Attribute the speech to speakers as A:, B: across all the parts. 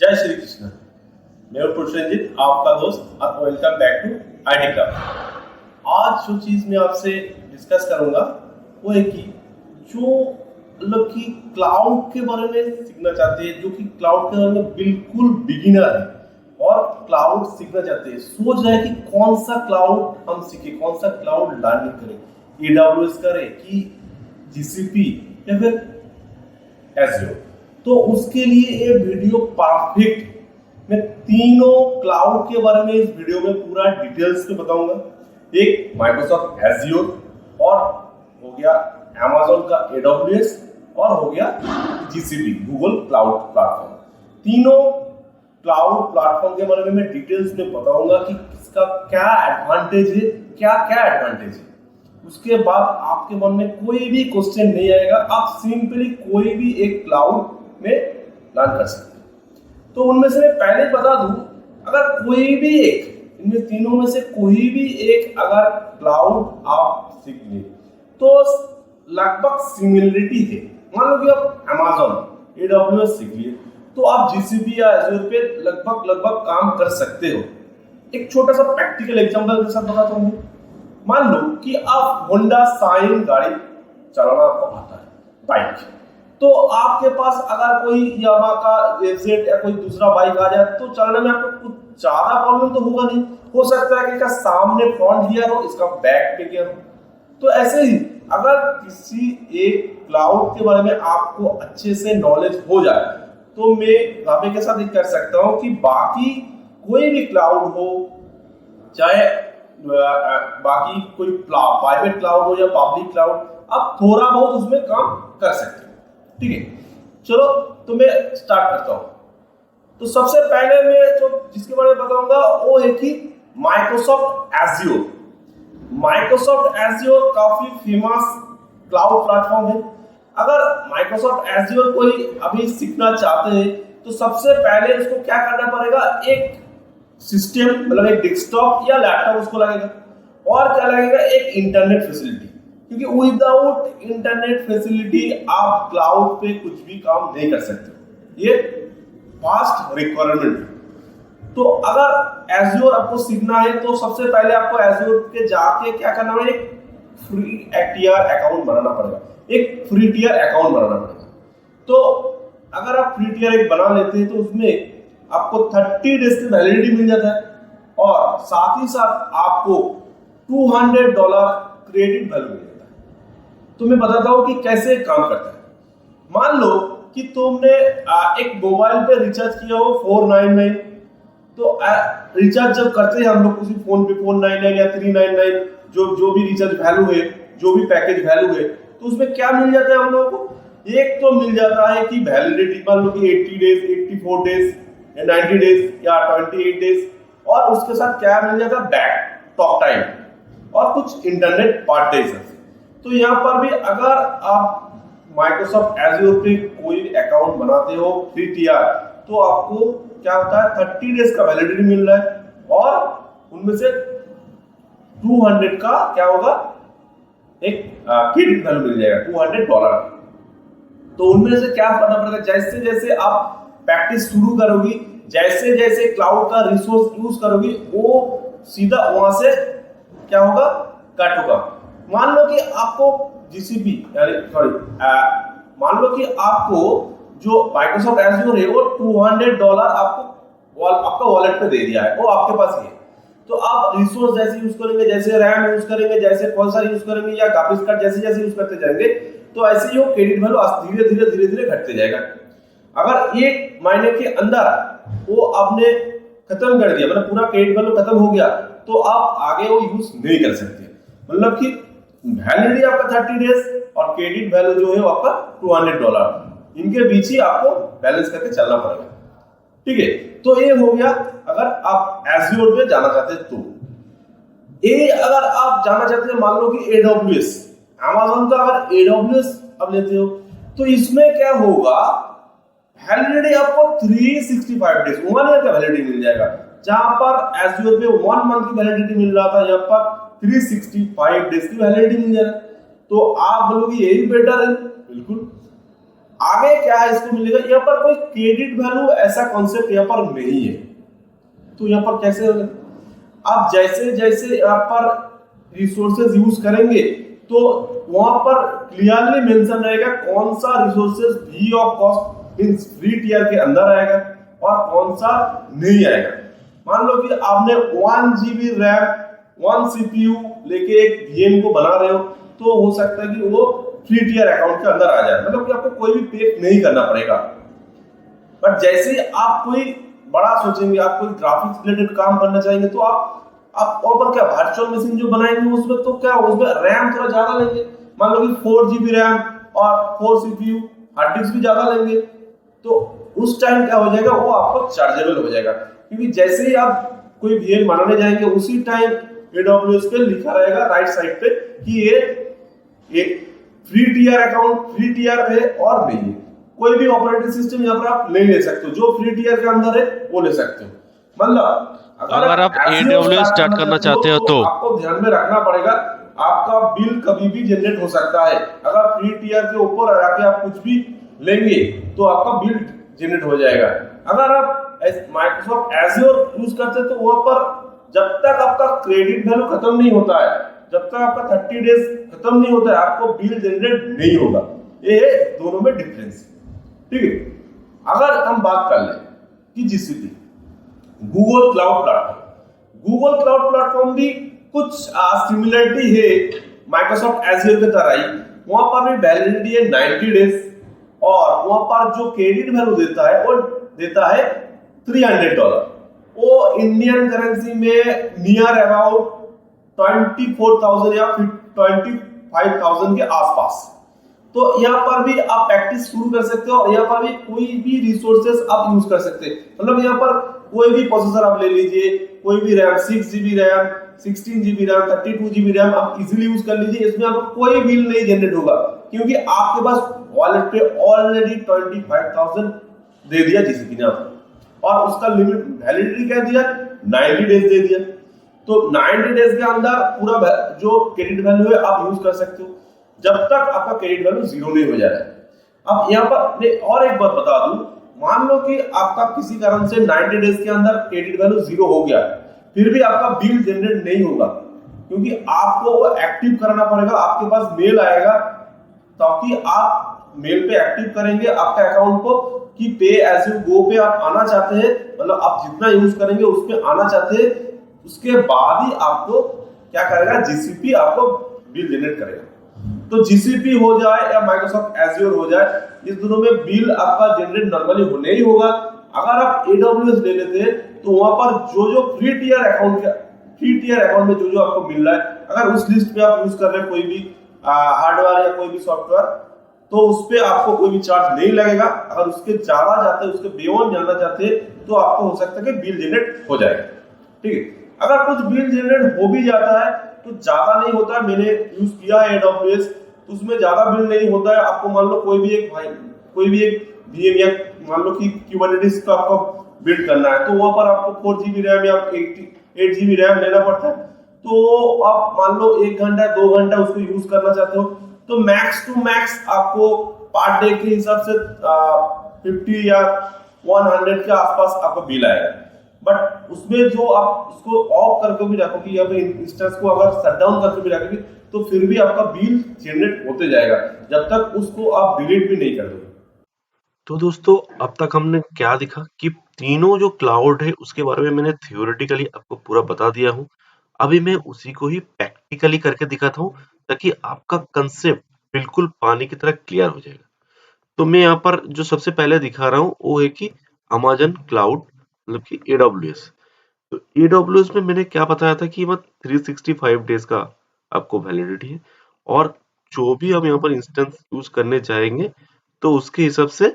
A: जय श्री कृष्ण। मैं हूं पुरुषरंजित, आपका दोस्त, और welcome back to IT craft. आज जो चीज मैं आपसे डिस्कस करूंगा वो है कि जो मतलब कि क्लाउड के बारे में सीखना चाहते हैं, जो कि क्लाउड के बारे में बिल्कुल बिगिनर है और क्लाउड सीखना चाहते हैं, सोच रहे हैं कि कौन सा क्लाउड हम सीखें, कौन सा क्लाउड लर्निंग करें, AWS करें कि GCP या फिर Azure। तो उसके लिए ये वीडियो परफेक्ट। मैं तीनों क्लाउड के बारे में इस वीडियो में पूरा डिटेल्स में बताऊंगा। एक माइक्रोसॉफ्ट एज़्योर, और हो गया Amazon का AWS, और हो गया GCP गूगल क्लाउड प्लेटफॉर्म। तीनों क्लाउड प्लेटफॉर्म के बारे में मैं डिटेल्स में बताऊंगा कि इसका क्या एडवांटेज है, क्या क्या एडवांटेज है। उसके बाद आपके मन में कोई भी क्वेश्चन नहीं आएगा, आप सिंपली कोई भी एक क्लाउड में लर्न कर सकते हैं। तो उनमें से मैं पहले बता दूं, अगर कोई भी एक, इनमें तीनों में से कोई भी एक अगर क्लाउड आप सीख लें तो लगभग सिमिलरिटी है। मान लो कि आप Amazon AWS सीख लिए तो आप GCP या Azure पे लगभग काम कर सकते हो। एक छोटा सा प्रैक्टिकल एग्जांपल के साथ बताता हूँ। मान लो कि आप होंडा साइन गाड़ी चलाना आपको आता है, बाइक, तो आपके पास अगर कोई यामा का एफजेड या कोई दूसरा बाइक आ जाए तो चलाने में आपको कुछ ज्यादा प्रॉब्लम तो होगा नहीं। हो सकता है कि इसका सामने फ्रंट गियर हो, इसका बैक पे गियर हो। तो ऐसे ही अगर किसी एक क्लाउड के बारे में आपको अच्छे से नॉलेज हो जाए तो मैं दावे के साथ ये कह सकता हूँ कि बाकी कोई भी क्लाउड हो, चाहे बाकी कोई प्राइवेट क्लाउड हो या पब्लिक क्लाउड, आप थोड़ा बहुत उसमें काम कर सकते हो। ठीक है, चलो तो मैं स्टार्ट करता हूं। तो सबसे पहले मैं जो जिसके बारे में बताऊंगा वो है कि माइक्रोसॉफ्ट एज़्योर। माइक्रोसॉफ्ट एज़्योर काफी फेमस क्लाउड प्लेटफॉर्म है। अगर माइक्रोसॉफ्ट एज़्योर कोई अभी सीखना चाहते हैं तो सबसे पहले उसको क्या करना पड़ेगा, एक सिस्टम मतलब एक डेस्कटॉप या लैपटॉप उसको लगेगा, और क्या लगेगा, एक इंटरनेट फैसिलिटी, क्योंकि विदाउट इंटरनेट फैसिलिटी आप क्लाउड पे कुछ भी काम नहीं कर सकते। ये फास्ट रिक्वायरमेंट है। तो अगर एज़्योर आपको सीखना है तो सबसे पहले आपको एज़्योर के जाके क्या करना है, एक फ्री टियर अकाउंट बनाना पड़ेगा, एक फ्री टियर अकाउंट बनाना पड़ेगा। तो अगर आप फ्री टियर एक बना लेते हैं तो उसमें आपको 30 डेज की वैलिडिटी मिल जाता है, और साथ ही साथ आपको $200 क्रेडिट वैल्यू मिल जाता है। तो मैं बताता हूं कि कैसे काम करता है। मान लो कि तुमने एक मोबाइल पे रिचार्ज किया हो 499, तो रिचार्ज जब करते हैं हम लोग किसी फोन पे 499 या 399, जो भी रिचार्ज वैल्यू है, जो भी पैकेज वैल्यू है, तो उसमें क्या मिल जाता है हम लोगों को, एक तो मिल जाता है कि वैलिडिटी, मान लो कि 80 डेज, 84 डेज, 90 डेज या 28 डेज, और उसके साथ क्या मिल जाता है, बैक टॉक टाइम और कुछ इंटरनेट पार्ट डेज। तो यहाँ पर भी अगर आप माइक्रोसॉफ्ट एज़्योर पे कोई अकाउंट बनाते हो फ्री टियर, तो आपको क्या होता है, 30 डेज का वैलिडिटी मिल रहा है, और उनमें से 200 का क्या होगा, एक क्रेडिट वैल्यू मिल जाएगा, $200। तो उनमें से क्या करना पड़ेगा, जैसे जैसे आप प्रैक्टिस शुरू करोगी, जैसे जैसे क्लाउड का रिसोर्स यूज करोगी, वो सीधा वहां से क्या होगा, कट होगा। मान लो कि आपको GCP मान लो कि आपको जो माइक्रोसॉफ्ट एज़्योर है वो $200 आपका वॉलेट पे दे दिया है, वो आपके पास ही है। तो आप रिसोर्स जैसे यूज करेंगे, जैसे रैम यूज करेंगे, जैसे प्रोसेसर यूज करेंगे या ग्राफिक्स कार्ड जैसे जैसे यूज करते जाएंगे, तो ऐसे ही वो क्रेडिट वैल्यू धीरे धीरे घटते जाएगा। अगर 1 महीने के अंदर वो आपने खत्म कर दिया, मतलब पूरा क्रेडिट वैल्यू खत्म हो गया, तो आप आगे वो यूज नहीं कर सकते। मतलब कि वैलिडिटी आपका 30 डेज और क्रेडिट वैल्यू जो है वो आपका $200, इनके बीच ही आपको बैलेंस करके चलना पड़ेगा। ठीक है, तो ये हो गया अगर आप एज़्योर पे जाना चाहते हैं तो। ये अगर आप जाना चाहते हैं, मान लो कि AWS, Amazon का अगर AWS अब लेते हो तो इसमें क्या होगा, वैलिडिटी आपको 365 डेज, 1 ईयर का वैलिडिटी मिल जाएगा। जहां पर एज़्योर पे 1 मंथ की वैलिडिटी मिल रहा था, यहाँ पर 365 डेज की वैलिडिटी मिल जाएगा। तो आप बोलोगे यही बेटर है, बिल्कुल। आगे क्या है इसको मिलेगा, यहाँ पर कोई क्रेडिट वैल्यू ऐसा कॉन्सेप्ट यहाँ पर नहीं है। तो यहाँ पर कैसे होगा, आप जैसे जैसे यहाँ पर रिसोर्सेज यूज करेंगे तो वहां पर क्लियरली मेंशन रहेगा कौन सा resources free of cost means free tier के अंदर आएगा और कौन सा नहीं आएगा। मान लो कि आपने 1 GB रैम 1 CPU लेके एक VM को बना रहे हो, तो हो सकता है कि वो फ्री टियर अकाउंट के अंदर आ जाए, मतलब कि आपको कोई भी पे नहीं करना पड़ेगा। बट जैसे ही आप कोई बड़ा सोचेंगे, आप कोई ग्राफिक्स रिलेटेड काम करना चाहेंगे, तो आप वहां पर क्या वर्चुअल मशीन जो बनाएंगे उसमें तो क्या उसमें रैम थोड़ा ज्यादा लेंगे, मान लो कि 4 GB रैम और 4 CPU, हार्ड डिस्क भी ज्यादा लेंगे, तो उस टाइम क्या हो जाएगा, वो आपको चार्जेबल हो जाएगा। क्योंकि जैसे ही आप कोई वीएम बनाने जाएंगे उसी टाइम AWS पे लिखा रहेगा राइट साइड पे कि ये free tier account free tier है और नहीं है। कोई भी ऑपरेटिंग सिस्टम यहाँ पर आप नहीं ले सकते हो, जो फ्री टियर के अंदर है वो ले सकते हो। मतलब
B: अगर आप AWS स्टार्ट करना चाहते हो तो
A: आपको ध्यान में रखना पड़ेगा, आपका बिल कभी भी जनरेट हो सकता है। अगर फ्री टियर के ऊपर आके आप कुछ भी लेंगे तो आपका बिल जनरेट हो जाएगा। अगर आप माइक्रोसॉफ्ट एज्योर यूज करते हैं तो वहां पर जब तक आपका क्रेडिट वैल्यू खत्म नहीं होता है, जब तक आपका 30 डेज खत्म नहीं होता है, आपको बिल जनरेट नहीं होगा। ये है दोनों में डिफरेंस, ठीक है। अगर हम बात कर लें कि GCP Google cloud platform, Google cloud platform भी कुछ सिमिलरिटी है माइक्रोसॉफ्ट एज्योर की तरह ही। वहां पर भी वैलिडिटी है 90 डेज और वहां पर जो क्रेडिट वैल्यू देता है वो देता है $300। वो इंडियन करेंसी में नियर अबाउट 24,000 या 25,000 के आसपास। तो यहाँ पर भी आप प्रैक्टिस शुरू कर सकते हो और यहाँ पर भी कोई भी रिसोर्सेस आप यूज कर सकते हैं। मतलब यहाँ पर कोई भी प्रोसेसर आप ले लीजिए, कोई भी RAM 6 GB RAM 16 GB RAM 32 GB RAM आप इजीली यूज कर लीजिए। इसमें आपको कोई बिल नहीं जनरेट होगा क्योंकि आपके पास वॉलेट पे ऑलरेडी 25,000 दे दिया जीसीपी ने आपको, और उसका लिमिट वैलिडिटी क्या दिया 90 डेज दे दिया। तो 90 डेज के अंदर पूरा जो क्रेडिट वैल्यू है आप यूज कर सकते हो जब तक आपका क्रेडिट वैल्यू जीरो नहीं हो जाए। अब यहाँ पर मैं और एक बात बता दूं, मान लो कि आपका किसी कारण से 90 डेज के अंदर क्रेडिट वैल्यू जीरो हो गया, फिर भी आपका बिल जनरेट नहीं होगा क्योंकि आपको वो एक्टिव कराना पड़ेगा। आपके पास मेल आएगा ताकि आप मेल पे एक्टिव करेंगे आपका अकाउंट को कि पे एज यू गो पे आप आना चाहते हैं, मतलब आप जितना यूज करेंगे उस पे आना चाहते हैं। उसके बाद ही आपको क्या करेगा, जीसीपी आपको बिल जनरेट करेगा। तो जीसीपी हो जाए या माइक्रोसॉफ्ट एज्योर हो जाए, इस दोनों में बिल आपका जनरेट नॉर्मली होने ही होगा। अगर आप AWS ले लेते हैं तो वहां पर जो जो फ्री टियर अकाउंट में जो जो आपको मिल रहा है, अगर उस लिस्ट पे आप यूज कर रहे हैं कोई भी हार्डवेयर या कोई भी सॉफ्टवेयर, तो उस पे आपको कोई भी चार्ज नहीं लगेगा। अगर उसके ज्यादा जाते हैं, उसके बियॉन्ड जाना चाहते हैं, तो आपको हो सकता है कि बिल जनरेट हो जाएगा, ठीक है। अगर कुछ बिल जनरेट हो भी जाता है तो ज्यादा नहीं होता है। मैंने यूज किया है AWS, तो उसमें ज्यादा बिल नहीं होता है। आपको मान लो कोई भी एक VM या मान लो कि Kubernetes का आपको बिल्ड करना है, तो वहां पर आपको 4 GB रैम या 8 GB रैम लेना पड़ता है। तो आप मान लो 1 घंटा 2 घंटा उसको यूज करना चाहते हो, तो मैक्स टू मैक्स आपको पर डे के हिसाब से 50 या 100 के आसपास आपका बिल आएगा। बट उसमें जो आप उसको ऑफ करके भी रखोगे या फिर इंस्टेंस को अगर शट डाउन करके भी रखोगे, तो फिर भी आपका बिल जनरेट होते जाएगा जब तक उसको आप डिलीट भी नहीं कर दोगे।
B: तो दोस्तों, अब तक हमने क्या देखा कि तीनों जो क्लाउड है उसके बारे में मैंने थियोरेटिकली आपको पूरा बता दिया हूँ। अभी मैं उसी को ही प्रैक्टिकली करके दिखाता हूँ ताकि आपका कंसेप्ट बिल्कुल पानी की तरह क्लियर हो जाएगा। तो मैं यहाँ पर जो सबसे पहले दिखा रहा हूँ वो है कि अमेज़न क्लाउड मतलब कि AWS। तो AWS में मैंने क्या बताया था कि 365 डेज का आपको वैलिडिटी है, और जो भी हम यहाँ पर इंस्टेंस यूज करने जाएंगे तो उसके हिसाब से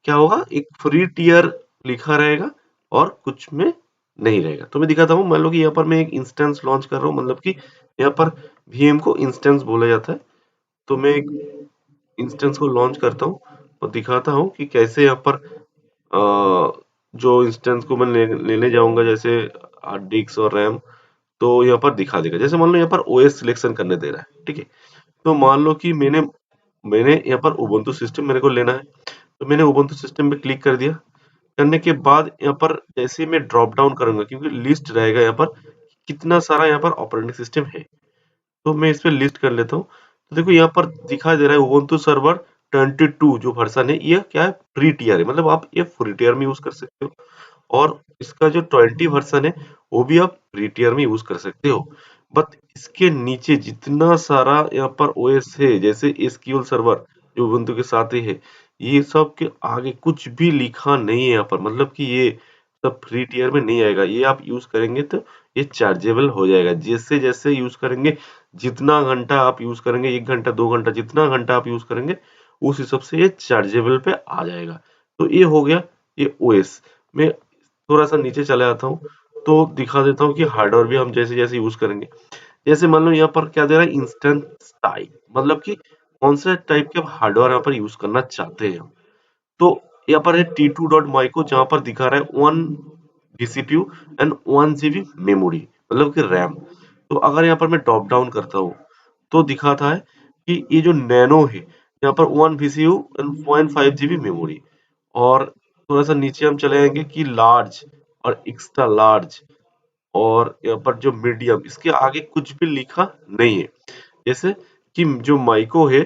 B: क्या होगा, एक फ्री टियर लिखा रहेगा और कुछ में नहीं रहेगा। तो मैं दिखाता हूँ, मान लो कि यहाँ पर मैं एक इंस्टेंस लॉन्च कर रहा हूँ, मतलब कि यहाँ पर VM को इंस्टेंस बोला जाता है। तो मैं एक इंस्टेंस को लॉन्च करता हूँ और दिखाता हूँ कि कैसे यहाँ पर जो इंस्टेंस को मैं लेने जाऊंगा, जैसे हार्ड डिस्क और रैम, तो यहाँ पर दिखा देगा। जैसे मान लो यहाँ पर OS सिलेक्शन करने दे रहा है, ठीक है। तो मान लो कि मैंने मैंने यहाँ पर उबुंटू सिस्टम मेरे को लेना है, तो मैंने उबुंटू सिस्टम पे क्लिक कर दिया। करने के बाद यहाँ पर जैसे ही मैं ड्रॉप डाउन करूंगा, क्योंकि लिस्ट रहेगा यहाँ पर कितना सारा यहाँ पर ऑपरेटिंग सिस्टम है, तो मैं इस पे लिस्ट कर लेता हूँ। तो देखो यहाँ पर दिखाई दे रहा है उबुंटू सर्वर 22 जो वर्जन है, ये क्या है, फ्री टियर है, मतलब आप ये फ्री टियर में यूज कर सकते हो। और इसका जो 20 वर्जन है वो भी आप फ्री टियर में यूज कर सकते हो। बट इसके नीचे जितना सारा यहाँ पर ओएस है, जैसे एसक्यूएल सर्वर जो उबुंटू के साथ ही है, ये सब के आगे कुछ भी लिखा नहीं है यहाँ पर, मतलब कि ये सब फ्री टियर में नहीं आएगा। ये आप यूज करेंगे तो ये चार्जेबल हो जाएगा, जैसे जैसे यूज करेंगे, जितना घंटा आप यूज करेंगे, 1 घंटा 2 घंटा, जितना घंटा आप यूज करेंगे उस हिसाब से ये चार्जेबल पे आ जाएगा। तो ये हो गया ये ओएस में। थोड़ा सा नीचे चले आता हूँ तो दिखा देता हूँ कि हार्डवेयर भी हम जैसे जैसे यूज करेंगे। जैसे मान लो यहाँ पर क्या दे रहा है, इंस्टेंस टाइप, मतलब कि कौन से टाइप के हार्डवेयर यहाँ पर यूज करना चाहते हैं। तो यहाँ पर है T2.Micro, जहां पर दिखा रहा है 1 vCPU एंड 1 GB मेमोरी, मतलब कि रैम। तो अगर यहाँ पर मैं ड्रॉप डाउन करता हूँ तो दिखाता है कि ये जो नैनो है, यहाँ पर 1 vCPU एंड 0.5 GB मेमोरी। और थोड़ा सा नीचे हम चले जाएंगे कि लार्ज और एक्स्ट्रा लार्ज, और यहाँ पर जो मीडियम, इसके आगे कुछ भी लिखा नहीं है। जैसे कि जो माइको है,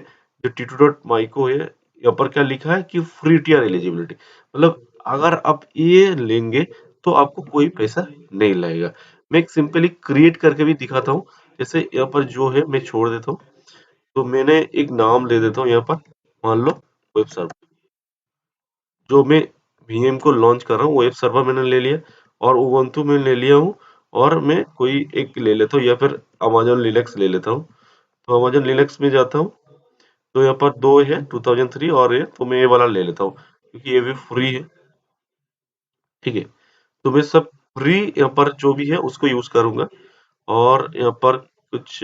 B: जो T2.Micro है, यहाँ पर क्या लिखा है कि फ्री टियर एलिजिबिलिटी, मतलब अगर आप ये लेंगे तो आपको कोई पैसा नहीं लगेगा। मैं एक सिंपली क्रिएट करके भी दिखाता हूँ। जैसे यहाँ पर जो है मैं छोड़ देता हूँ, तो मैंने एक नाम दे देता हूँ यहाँ पर, मान लो वेब सर्वर। जो मैं वीएम को लॉन्च कर रहा हूँ, वेब सर्वर मैंने ले लिया, और उबुंटू में ले लिया हूँ, और मैं कोई एक ले लेता हूँ, या फिर अमेजन लिनक्स ले लेता हूँ। तो अमेजन लिनक्स में जाता हूँ, तो यहाँ पर दो है 2003 और ये, तो मैं ये वाला ले लेता हूँ क्योंकि ये भी फ्री है। ठीक है, तो मैं सब फ्री यहाँ पर जो भी है उसको यूज करूंगा। और यहाँ पर कुछ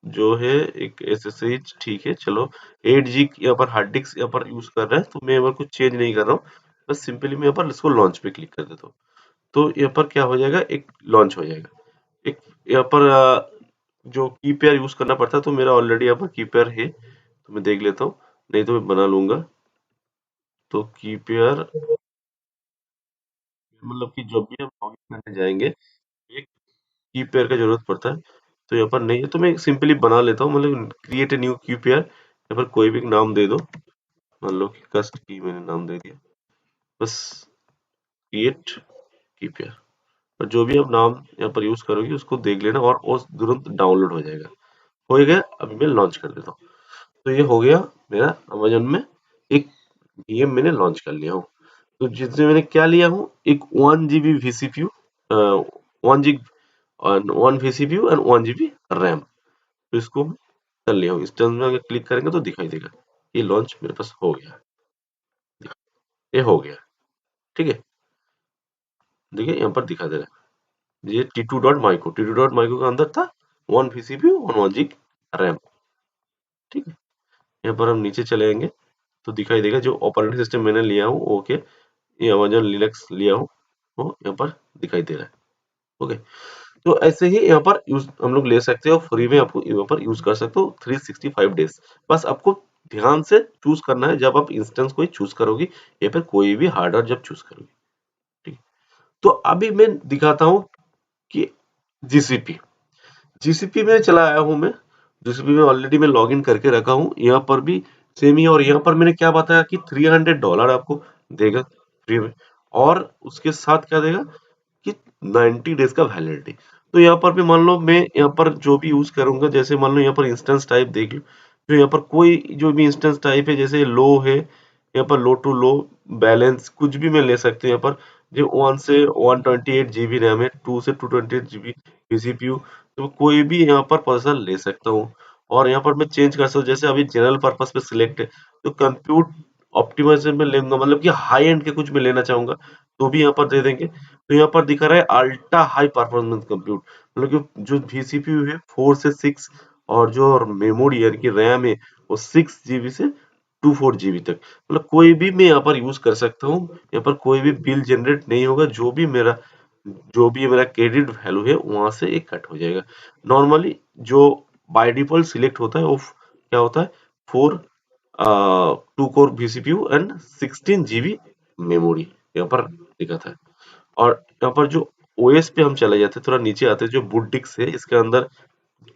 B: जो है एक एसएसएच, ठीक है चलो, 8 जी यहाँ पर हार्ड डिस्क यहाँ पर यूज कर रहा है, तो मैं यहाँ पर कुछ चेंज नहीं कर रहा हूँ। बस सिंपली मैं यहाँ पर इसको लॉन्च पे क्लिक कर देता हूँ, तो यहाँ पर क्या हो जाएगा, एक लॉन्च हो जाएगा। एक यहाँ पर जो की पेयर यूज करना पड़ता है, तो मेरा ऑलरेडी यहाँ पर की पेयर है, तो मैं देख लेता हूँ, नहीं तो मैं बना लूंगा। तो की पेयर मतलब कि जब भी हम लॉगिन करने जाएंगे, एक की पेयर का जरूरत पड़ता है। तो यहाँ पर नहीं है, तो मैं सिंपली बना लेता हूँ, मतलब क्रिएट ए न्यू की पेयर, यहाँ पर कोई भी एक नाम दे दो, मान लो कि कस्ट की मैंने नाम दे दिया, बस क्रिएट की पेयर। और जो भी आप नाम यहाँ पर यूज करोगे उसको देख लेना, और वो तुरंत डाउनलोड हो जाएगा। हो गया, अभी मैं लॉन्च कर देता हूँ। तो ये हो गया मेरा अमेजन में एक गेम मैंने लॉन्च कर लिया हूँ। तो जिसमें मैंने क्या लिया हूँ, एक 1 GB vCPU, 1 GB 1 vCPU and 1 GB RAM. तो इसको मैं कर लिया हूँ। इंस्टेंस में अगर क्लिक करेंगे तो दिखाई देगा ये लॉन्च मेरे पास हो गया। ये हो गया, ठीक है, देखिए यहाँ पर दिखा दे रहा है ये T2.Micro के अंदर था 1 vCPU और 1 GB रैम। ठीक है, यहाँ पर हम नीचे चले आएंगे तो दिखाई देगा जो ऑपरेटिंग सिस्टम मैंने लिया हूँ, ओके, ये अमेजन लिनक्स लिया हूँ, वो यहाँ पर दिखाई दे रहा है। ओके, तो ऐसे ही यहाँ पर यूज हम लोग ले सकते हो, फ्री में आपको यहाँ पर यूज कर सकते हो 365 डेज। बस आपको ध्यान से चूज करना है जब आप इंस्टेंस कोई चूज करोगे, या फिर कोई भी हार्डवेयर जब चूज करोगे। ठीक, तो अभी मैं दिखाता हूँ कि जीसीपी जीसीपी में चला आया हूँ मैं। जीसीपी में ऑलरेडी मैं लॉग इन करके रखा हूँ, यहाँ पर भी सेम ही। और यहाँ पर मैंने क्या बताया कि $300 आपको देगा फ्री में, और उसके साथ क्या देगा कि 90 डेज का वैलिडिटी। तो यहाँ पर भी मान लो मैं यहाँ पर जो भी यूज करूंगा, जैसे मान लो यहाँ पर इंस्टेंस टाइप देख लो, जो यहाँ पर कोई जो भी इंस्टेंस टाइप है, जैसे लो है, यहाँ पर लो टू लो बैलेंस कुछ भी मैं ले सकते हैं। यहाँ पर जो 1 से 128 GB रैम है, 2 से 228 GB सीपीयू, तो कोई भी यहाँ पर पर्सन ले सकता हूँ। और यहाँ पर मैं चेंज कर सकता हूँ, जैसे अभी जनरल पर्पस पे सिलेक्ट है, तो कंप्यूट ऑप्टिमाइजेशन में लेंगे, मतलब कि हाई एंड के कुछ में लेना चाहूंगा तो भी यहाँ पर दे देंगे। तो यहाँ पर दिखा रहा है अल्ट्रा हाई परफॉर्मेंस कंप्यूट, मतलब कि जो vCPU है 4 से 6, और जो मेमोरी यानी कि रैम है वो 6 GB से 24 GB तक, मतलब कोई भी मैं यहाँ पर यूज कर सकता हूँ। यहाँ पर कोई भी बिल जनरेट नहीं होगा, जो भी मेरा क्रेडिट वैल्यू है वहां से एक कट हो जाएगा। नॉर्मली जो बाय डिफॉल्ट सिलेक्ट होता है वो क्या होता है, 4 2 core vCPU and 16 GB memory यहाँ पर दिखा था। और यहाँ पर जो ओएस पे हम चले जाते हैं, थोड़ा नीचे आते हैं, जो बूट डिस्क है इसके अंदर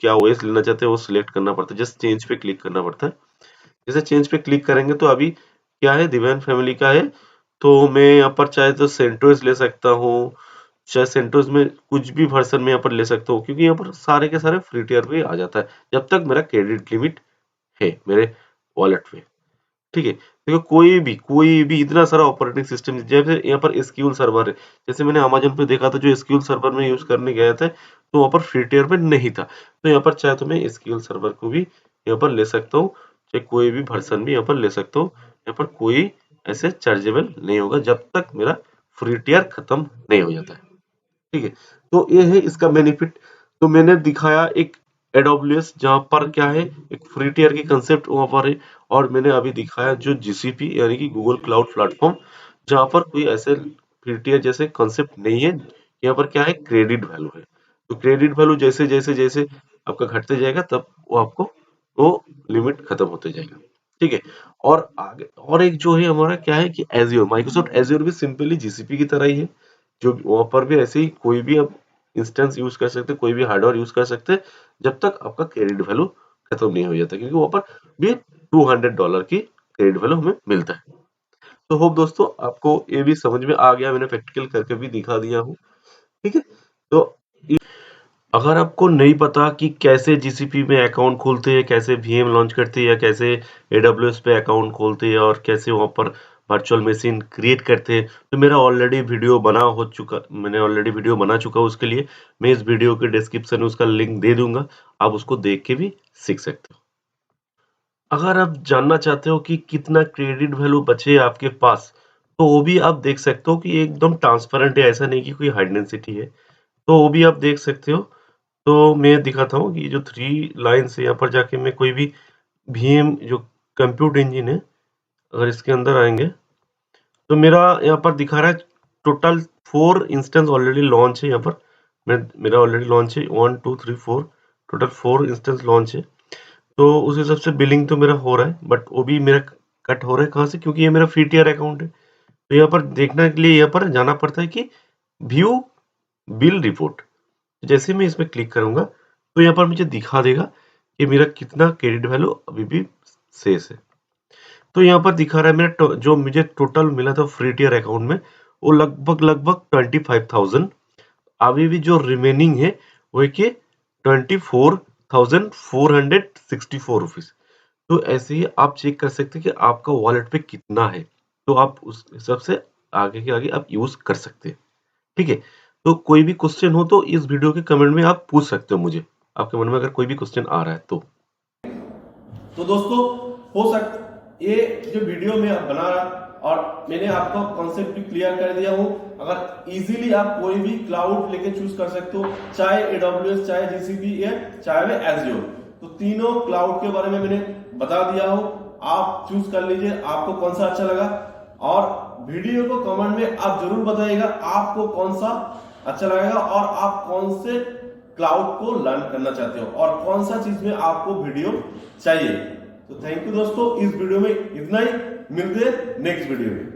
B: क्या ओएस लेना चाहते हैं वो सिलेक्ट करना पड़ता है, जस्ट चेंज पे क्लिक करना पड़ता है। जैसे चेंज पे क्लिक करेंगे तो अभी क्या है, दिव्यान फैमिली का है, तो मैं यहाँ पर चाहे तो सेंटोस ले सकता हूँ, चाहे सेंटोस में कुछ भी वर्जन में यहाँ पर ले सकता हूँ, क्योंकि यहाँ पर सारे के सारे फ्री टियर पे आ जाता है जब तक मेरा क्रेडिट लिमिट है मेरे वॉलेट पे। ठीक है, देखो कोई भी इतना सारा ऑपरेटिंग सिस्टम, जैसे यहाँ पर एसक्यूएल सर्वर है, जैसे मैंने अमेज़न पे देखा था, जो एसक्यूएल सर्वर में यूज करने गया था तो वहाँ पर फ्री टियर पे नहीं था, तो यहाँ पर चाहे तो मैं एसक्यूएल सर्वर को भी यहाँ पर ले सकता हूँ, चाहे कोई भी वर्जन भी यहाँ पर ले सकता हूँ। यहाँ पर कोई ऐसे चार्जेबल नहीं होगा जब तक मेरा फ्री टियर खत्म नहीं हो जाता है। ठीक है, तो ये है इसका बेनिफिट। तो मैंने दिखाया एक AWS जहाँ पर क्या है, एक फ्री टियर की कंसेप्ट वहाँ पर है, और मैंने अभी दिखाया जो GCP यानी कि गूगल क्लाउड प्लेटफॉर्म, जहाँ पर कोई ऐसे फ्री टियर जैसे कंसेप्ट नहीं है। यहाँ पर क्या है, क्रेडिट वैल्यू है, तो क्रेडिट वैल्यू जैसे जैसे जैसे आपका घटते जाएगा तब वो आपको वो लिमिट खत्म होते जाएगा। ठीक है, और आगे और एक जो है हमारा क्या है कि एज्योर, माइक्रोसॉफ्ट एज्योर भी सिंपली GCP की तरह ही है, जो वहां पर भी ऐसे ही कोई भी आप इंस्टेंस यूज कर सकते, कोई भी हार्डवेयर यूज कर सकते जब तक आपका क्रेडिट वैल्यू खत्म नहीं हो जाता, क्योंकि वहां पर भी $200 की क्रेडिट वैल्यू हमें मिलता है। तो होप दोस्तों आपको ये भी समझ में आ गया, मैंने प्रैक्टिकल करके भी दिखा दिया हूँ। ठीक है, तो अगर आपको नहीं पता कि कैसे जीसीपी में अकाउंट खोलते हैं, कैसे वीएम लॉन्च करते हैं, या कैसे एडब्ल्यूएस पे अकाउंट खोलते हैं, और कैसे वहां पर वर्चुअल मशीन क्रिएट करते हैं, तो मेरा ऑलरेडी वीडियो बना हो चुका, मैंने ऑलरेडी वीडियो बना चुका हूं। उसके लिए मैं इस वीडियो के डिस्क्रिप्शन में उसका लिंक दे दूंगा, आप उसको देख के भी सीख सकते हो। अगर आप जानना चाहते हो कि कितना क्रेडिट वैल्यू बचे आपके पास, तो वो भी आप देख सकते हो कि एकदम ट्रांसपेरेंट है, ऐसा नहीं कि कोई हाइड डेंसिटी है, तो वो भी आप देख सकते हो। तो मैं दिखाता हूँ कि जो 3 लाइन्स है, यहाँ पर जाके मैं कोई भी वीएम जो कंप्यूट इंजन है, अगर इसके अंदर आएंगे तो मेरा यहाँ पर दिखा रहा है टोटल 4 इंस्टेंस ऑलरेडी लॉन्च है। यहाँ पर मेरा ऑलरेडी लॉन्च है 1 2 3 4, टोटल 4 इंस्टेंस लॉन्च है। तो उस हिसाब से बिलिंग तो मेरा हो रहा है, बट वो भी मेरा कट हो रहा है। कहाँ से? क्योंकि ये मेरा फ्री टियर अकाउंट है, तो यहाँ पर देखने के लिए यहाँ पर जाना पड़ता है कि व्यू बिल रिपोर्ट। जैसे मैं इसमें क्लिक करूंगा तो यहाँ पर मुझे दिखा देगा कि मेरा कितना क्रेडिट वैल्यू अभी भी शेष है। तो यहाँ पर दिखा रहा है मेरा जो मुझे टोटल मिला था फ्री टियर अकाउंट में, वो लगभग 25,000। अभी भी जो रिमेनिंग है वो है कि 24,464 रुपीज। तो ऐसे ही आप चेक कर सकते हैं कि आपका वॉलेट पे कितना है, तो आप उस हिसाब से आगे के आगे आप यूज कर सकते हैं। ठीक है, तो कोई भी क्वेश्चन हो तो इस वीडियो के कमेंट में आप पूछ सकते हो मुझे, आपके मन में अगर कोई भी क्वेश्चन आ रहा है तो।
A: दोस्तों, हो सकता ये जो वीडियो में बना रहा और मैंने आपको कॉन्सेप्ट भी क्लियर कर दिया हूं। अगर इजीली आप कोई भी क्लाउड लेके चूज कर सकते हो, चाहे AWS, चाहे GCP या चाहे Azure, तो तीनों क्लाउड के बारे में मैंने बता दिया हूं। आप चूज कर लीजिए आपको कौन सा अच्छा लगा, और वीडियो को कमेंट में आप जरूर बताइएगा आपको कौन सा अच्छा लगेगा और आप कौन से क्लाउड को लर्न करना चाहते हो और कौन सा चीज में आपको वीडियो चाहिए। तो थैंक यू दोस्तों, इस वीडियो में इतना ही, मिलते हैं नेक्स्ट वीडियो में।